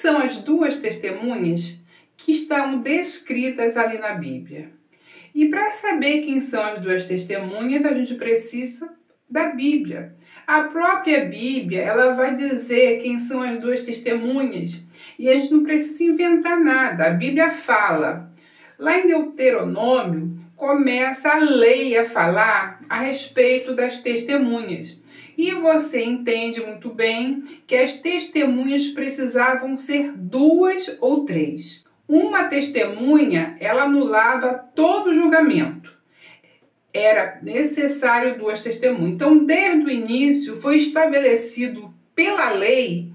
são as duas testemunhas que estão descritas ali na Bíblia? E para saber quem são as duas testemunhas, a gente precisa da Bíblia. A própria Bíblia, ela vai dizer quem são as duas testemunhas. E a gente não precisa inventar nada. A Bíblia fala. Lá em Deuteronômio, começa a lei a falar a respeito das testemunhas. E você entende muito bem que as testemunhas precisavam ser 2 ou 3. Uma testemunha, ela anulava todo o julgamento. Era necessário 2 testemunhas. Então, desde o início, foi estabelecido pela lei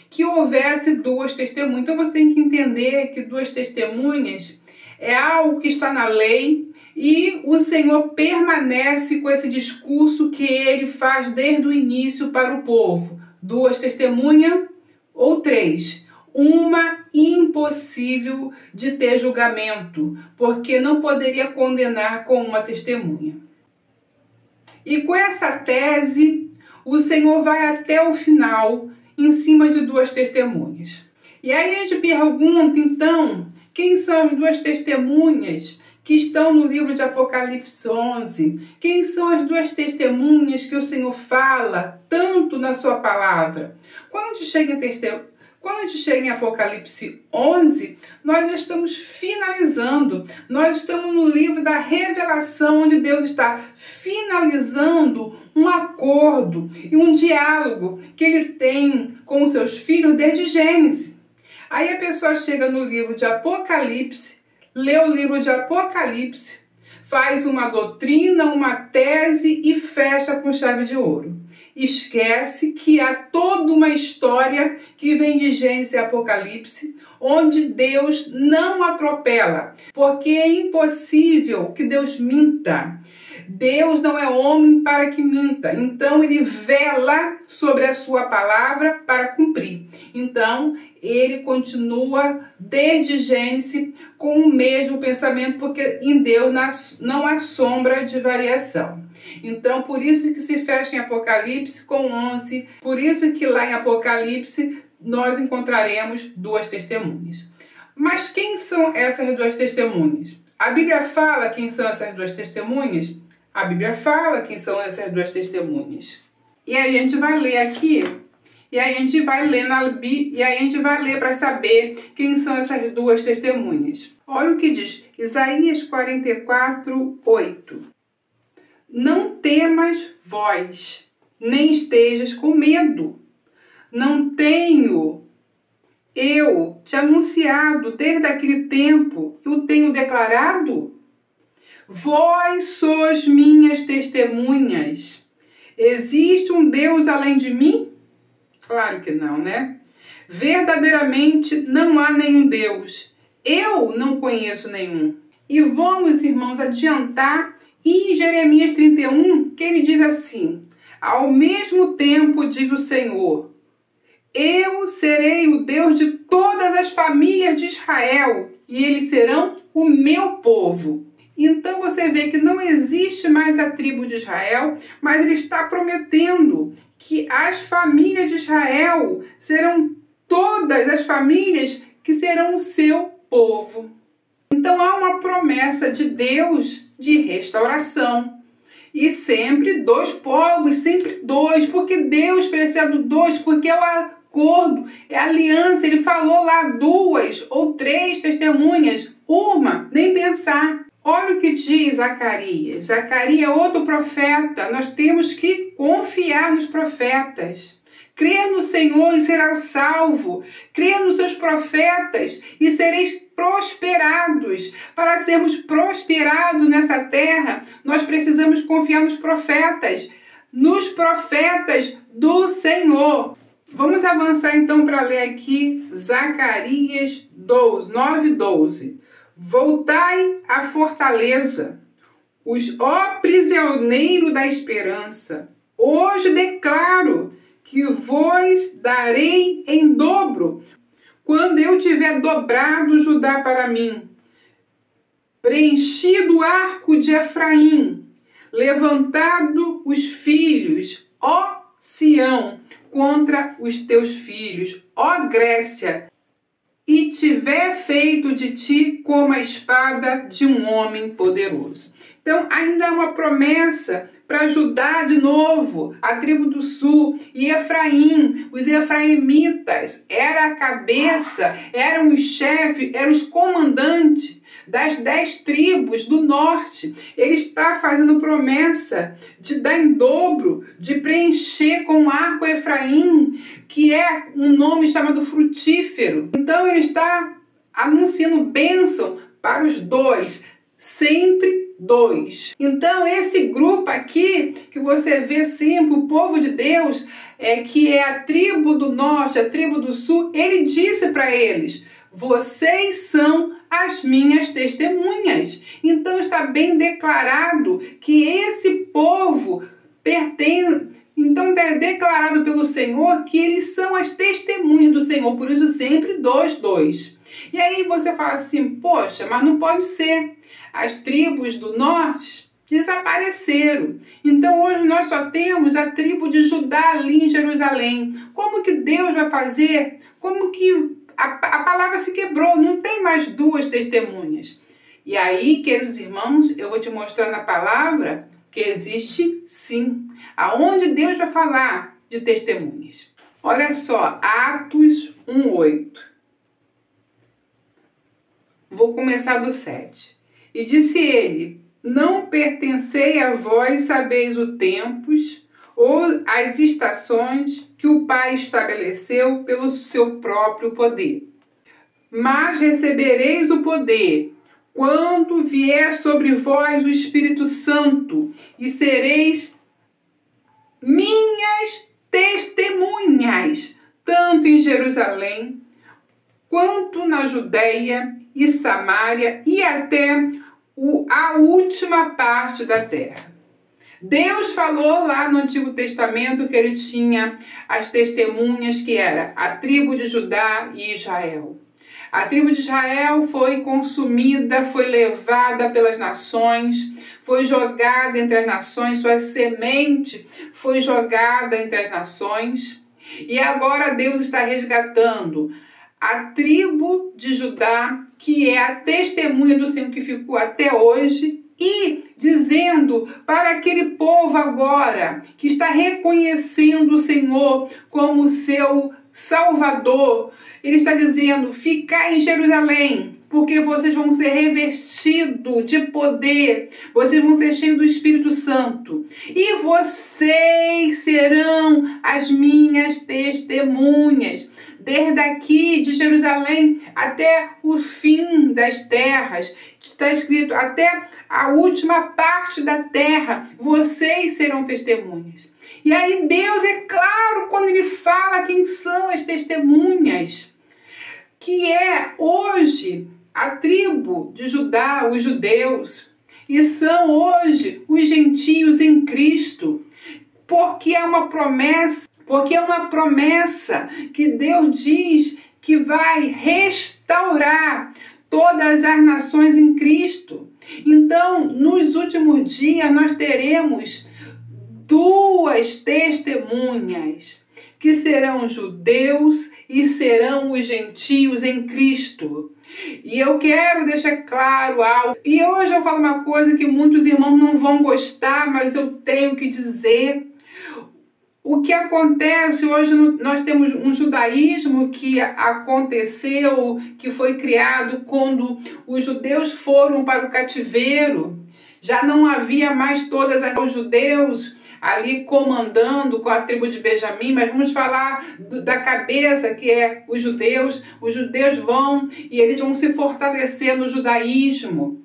que houvesse 2 testemunhas. Então, você tem que entender que 2 testemunhas é algo que está na lei e o Senhor permanece com esse discurso que ele faz desde o início para o povo. 2 testemunhas ou 3. Uma impossível de ter julgamento, porque não poderia condenar com uma testemunha. E com essa tese, o Senhor vai até o final em cima de 2 testemunhas. E aí a gente pergunta, então, quem são as 2 testemunhas que estão no livro de Apocalipse 11? Quem são as 2 testemunhas que o Senhor fala tanto na sua palavra? Quando a gente chega em Apocalipse 11, nós já estamos finalizando. Nós estamos no livro da revelação, onde Deus está finalizando um acordo e um diálogo que ele tem com os seus filhos desde Gênesis. Aí a pessoa chega no livro de Apocalipse, lê o livro de Apocalipse, faz uma doutrina, uma tese e fecha com chave de ouro. Esquece que há toda uma história que vem de Gênesis e Apocalipse, onde Deus não atropela, porque é impossível que Deus minta. Deus não é homem para que minta, então ele vela sobre a sua palavra para cumprir. Então ele continua desde Gênesis com o mesmo pensamento, porque em Deus não há sombra de variação. Então por isso que se fecha em Apocalipse com 11, por isso que lá em Apocalipse nós encontraremos 2 testemunhas. Mas quem são essas 2 testemunhas? A Bíblia fala quem são essas 2 testemunhas? A Bíblia fala quem são essas 2 testemunhas. E aí a gente vai ler aqui, e aí a gente vai ler na Bíblia, e aí a gente vai ler para saber quem são essas 2 testemunhas. Olha o que diz, Isaías 44, 8. Não temas vós, nem estejas com medo. Não tenho eu te anunciado desde aquele tempo que o tenho declarado? Vós sois minhas testemunhas. Existe um Deus além de mim? Claro que não, né? Verdadeiramente não há nenhum Deus. Eu não conheço nenhum. E vamos, irmãos, adiantar em Jeremias 31, que ele diz assim: ao mesmo tempo, diz o Senhor, eu serei o Deus de todas as famílias de Israel, e eles serão o meu povo. Então você vê que não existe mais a tribo de Israel, mas ele está prometendo que as famílias de Israel serão todas as famílias que serão o seu povo. Então há uma promessa de Deus de restauração. E sempre 2 povos, sempre 2, porque Deus precisa do 2, porque é o acordo, é a aliança. Ele falou lá 2 ou 3 testemunhas, uma, nem pensar. Olha o que diz Zacarias. Zacarias é outro profeta. Nós temos que confiar nos profetas. Crer no Senhor e será salvo. Crer nos seus profetas e sereis prosperados. Para sermos prosperados nessa terra, nós precisamos confiar nos profetas do Senhor. Vamos avançar então para ler aqui Zacarias 9:12. Voltai à fortaleza, ó prisioneiro da esperança. Hoje declaro que vos darei em dobro, quando eu tiver dobrado Judá para mim, preenchido o arco de Efraim, levantado os filhos, ó Sião, contra os teus filhos, ó Grécia, e tiver feito de ti como a espada de um homem poderoso. Então, ainda há uma promessa para Judá de novo, a tribo do sul, e Efraim, os efraimitas, era a cabeça, eram os chefes, eram os comandantes das 10 tribos do norte. Ele está fazendo promessa de dar em dobro, de preencher com arco Efraim, que é um nome chamado frutífero. Então ele está anunciando bênção para os dois, sempre dois. Então esse grupo aqui, que você vê sempre, o povo de Deus, que é a tribo do norte, a tribo do sul, ele disse para eles: vocês são as minhas testemunhas. Então está bem declarado que esse povo pertence. Então é declarado pelo Senhor que eles são as testemunhas do Senhor, por isso sempre dois. E aí você fala assim: poxa, mas não pode ser. As tribos do norte desapareceram. Então hoje nós só temos a tribo de Judá ali em Jerusalém. Como que Deus vai fazer? Como que a palavra se quebrou? Não tem mais 2 testemunhas. E aí, queridos irmãos, eu vou te mostrar na palavra que existe sim. Aonde Deus vai falar de testemunhas? Olha só, Atos 1:8. Vou começar do 7. E disse ele: não pertencei a vós sabeis os tempos ou as estações que o Pai estabeleceu pelo seu próprio poder. Mas recebereis o poder quando vier sobre vós o Espírito Santo, e sereis minhas testemunhas, tanto em Jerusalém, quanto na Judéia e Samária e até a última parte da terra. Deus falou lá no Antigo Testamento que ele tinha as testemunhas, que era a tribo de Judá e Israel. A tribo de Israel foi consumida, foi levada pelas nações, foi jogada entre as nações, sua semente foi jogada entre as nações. E agora Deus está resgatando a tribo de Judá, que é a testemunha do Senhor que ficou até hoje, e dizendo para aquele povo agora que está reconhecendo o Senhor como seu Salvador, ele está dizendo: ficai em Jerusalém, porque vocês vão ser revestidos de poder, vocês vão ser cheios do Espírito Santo, e vocês serão as minhas testemunhas, desde aqui de Jerusalém até o fim das terras. Está escrito: até a última parte da terra, vocês serão testemunhas. E aí Deus, é claro, quando ele fala quem são as testemunhas, que é hoje a tribo de Judá, os judeus, e são hoje os gentios em Cristo, porque é uma promessa. Porque é uma promessa que Deus diz que vai restaurar todas as nações em Cristo. Então, nos últimos dias, nós teremos 2 testemunhas, que serão judeus e serão os gentios em Cristo. E eu quero deixar claro algo. E hoje eu falo uma coisa que muitos irmãos não vão gostar, mas eu tenho que dizer. O que acontece hoje, nós temos um judaísmo que aconteceu, que foi criado quando os judeus foram para o cativeiro. Já não havia mais os judeus ali comandando com a tribo de Benjamim, mas vamos falar da cabeça, que é os judeus. Os judeus vão e eles vão se fortalecer no judaísmo.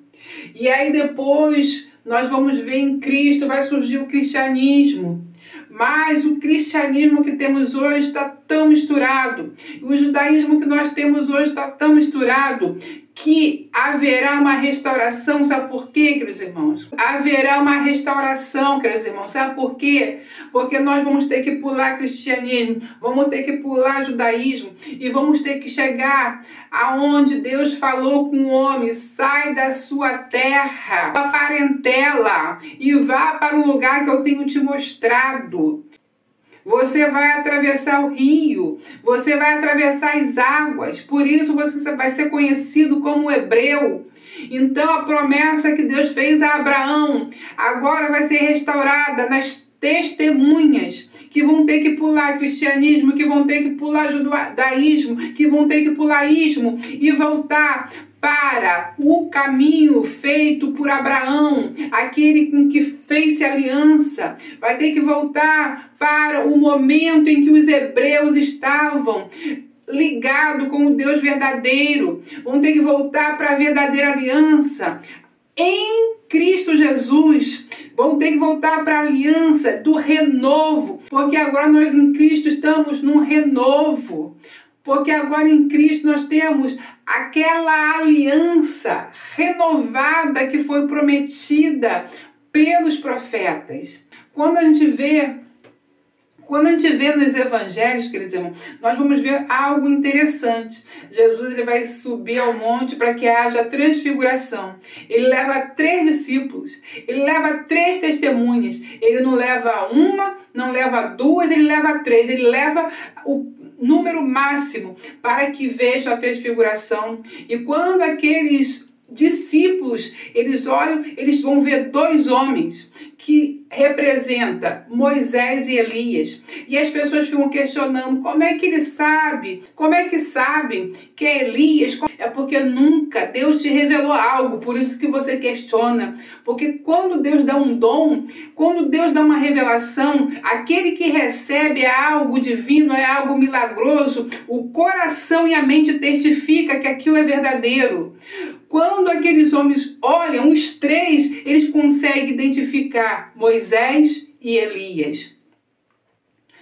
E aí depois nós vamos ver em Cristo, vai surgir o cristianismo. Mas o cristianismo que temos hoje está tão misturado, o judaísmo que nós temos hoje está tão misturado, que haverá uma restauração. Sabe por quê, queridos irmãos? Haverá uma restauração, queridos irmãos. Sabe por quê? Porque nós vamos ter que pular cristianismo, vamos ter que pular judaísmo e vamos ter que chegar aonde Deus falou com o homem: sai da sua terra, da parentela, e vá para o lugar que eu tenho te mostrado. você vai atravessar o rio, você vai atravessar as águas, por isso você vai ser conhecido como hebreu. Então a promessa que Deus fez a Abraão agora vai ser restaurada nas testemunhas que vão ter que pular cristianismo, que vão ter que pular judaísmo, que vão ter que pular ismo e voltar para o caminho feito por Abraão, aquele com que fez aliança. Vai ter que voltar para o momento em que os hebreus estavam ligados com o Deus verdadeiro. Vão ter que voltar para a verdadeira aliança em Cristo Jesus. Vão ter que voltar para a aliança do renovo, porque agora nós em Cristo estamos num renovo. Porque agora em Cristo nós temos aquela aliança renovada que foi prometida pelos profetas. Quando a gente vê nos evangelhos, queridos irmãos, nós vamos ver algo interessante. Jesus ele vai subir ao monte para que haja transfiguração. Ele leva 3 discípulos, ele leva 3 testemunhas. Ele não leva uma, não leva 2, ele leva 3. Ele leva o número máximo para que vejam a transfiguração. E quando aqueles discípulos, eles olham, eles vão ver 2 homens que representam Moisés e Elias. E as pessoas ficam questionando, como é que ele sabe? Como é que sabem que é Elias? É porque nunca Deus te revelou algo, por isso que você questiona. Porque quando Deus dá um dom, quando Deus dá uma revelação, aquele que recebe é algo divino, é algo milagroso, o coração e a mente testificam que aquilo é verdadeiro. Quando aqueles homens olham, os 3, eles conseguem identificar Moisés e Elias.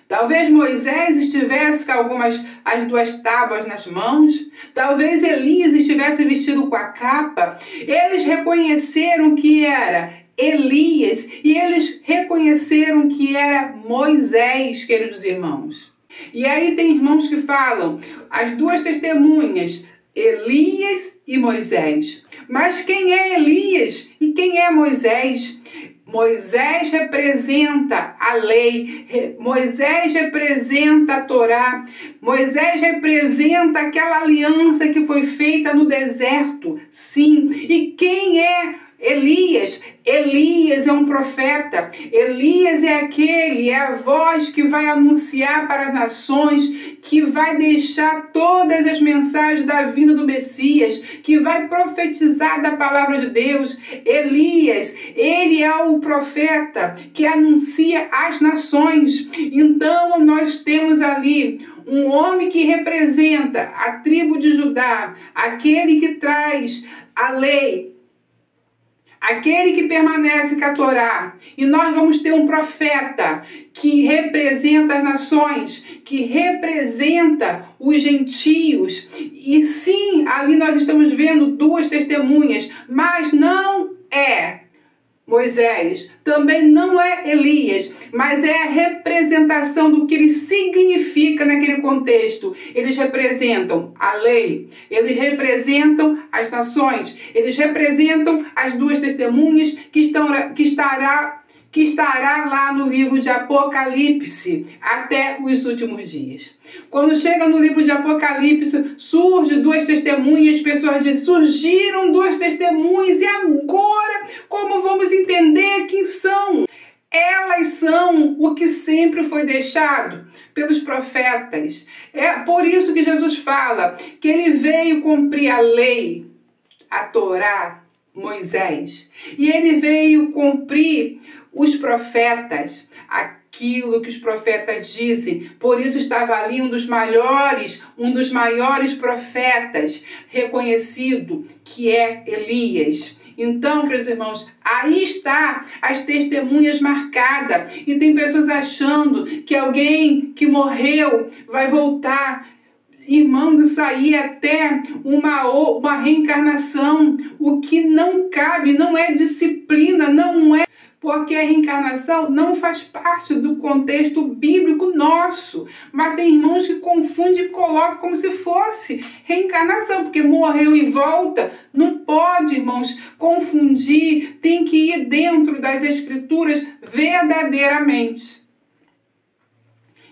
Talvez Moisés estivesse com as 2 tábuas nas mãos. Talvez Elias estivesse vestido com a capa. Eles reconheceram que era Elias e eles reconheceram que era Moisés, queridos irmãos. E aí tem irmãos que falam, as 2 testemunhas, Elias e Moisés. Mas quem é Elias e quem é Moisés? Moisés representa a lei, Moisés representa a Torá, Moisés representa aquela aliança que foi feita no deserto, sim. E quem é Elias? Elias é um profeta. Elias é a voz que vai anunciar para as nações, que vai deixar todas as mensagens da vinda do Messias, que vai profetizar da palavra de Deus. Elias, ele é o profeta que anuncia às nações. Então nós temos ali um homem que representa a tribo de Judá, aquele que traz a lei, aquele que permanece com a Torá. E nós vamos ter um profeta que representa as nações, que representa os gentios. E sim, ali nós estamos vendo 2 testemunhas, mas não é Moisés, também não é Elias, mas é a representação do que ele significa naquele contexto. Eles representam a lei, eles representam as nações, eles representam as 2 testemunhas que estará lá no livro de Apocalipse até os últimos dias. Quando chega no livro de Apocalipse, surge 2 testemunhas, as pessoas dizem, surgiram 2 testemunhas, e agora como vamos entender quem são? Elas são o que sempre foi deixado pelos profetas. É por isso que Jesus fala que ele veio cumprir a lei, a Torá, Moisés. E ele veio cumprir os profetas, aquilo que os profetas dizem. Por isso estava ali um dos maiores profetas reconhecido, que é Elias. Então, queridos irmãos, aí está as testemunhas marcadas. E tem pessoas achando que alguém que morreu vai voltar. Irmão, isso aí é até uma reencarnação. O que não cabe, não é disciplina, não é. Porque a reencarnação não faz parte do contexto bíblico nosso. Mas tem irmãos que confundem e colocam como se fosse reencarnação, porque morreu e volta. Não pode, irmãos, confundir. Tem que ir dentro das Escrituras verdadeiramente.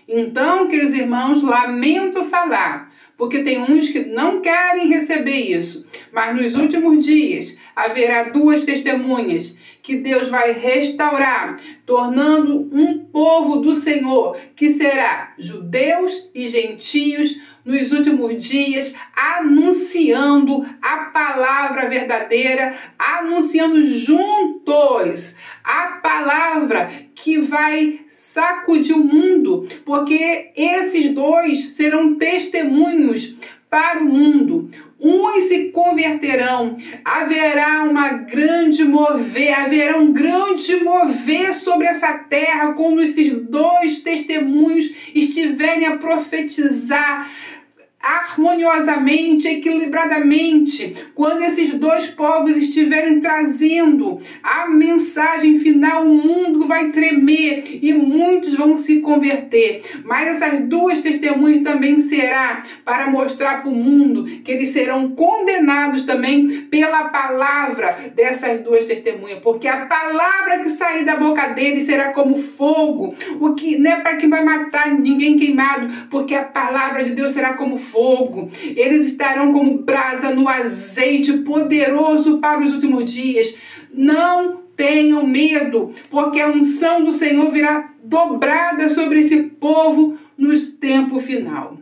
Então, queridos irmãos, lamento falar, porque tem uns que não querem receber isso, mas nos últimos dias haverá duas testemunhas que Deus vai restaurar, tornando um povo do Senhor, que será judeus e gentios, nos últimos dias, anunciando a palavra verdadeira, anunciando juntos a palavra que vai sacudir o mundo, porque esses dois serão testemunhos para o mundo. Uns se converterão, haverá um grande mover sobre essa terra, quando esses dois testemunhos estiverem a profetizar harmoniosamente, equilibradamente, quando esses dois povos estiverem trazendo a mensagem final, o mundo vai tremer e muitos vão se converter. Mas essas duas testemunhas também será para mostrar para o mundo que eles serão condenados também pela palavra dessas duas testemunhas, porque a palavra que sair da boca deles será como fogo, o que não é para que vai matar ninguém queimado, porque a palavra de Deus será como fogo. Eles estarão como brasa no azeite, poderoso para os últimos dias. Não tenham medo, porque a unção do Senhor virá dobrada sobre esse povo no tempo final.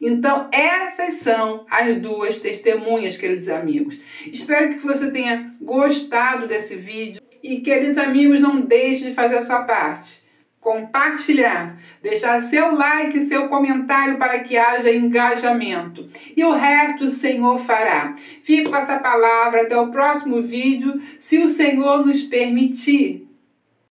Então, essas são as duas testemunhas, queridos amigos. Espero que você tenha gostado desse vídeo. E, queridos amigos, não deixe de fazer a sua parte. Compartilhar, deixar seu like, seu comentário para que haja engajamento. E o resto o Senhor fará. Fico com essa palavra até o próximo vídeo, se o Senhor nos permitir.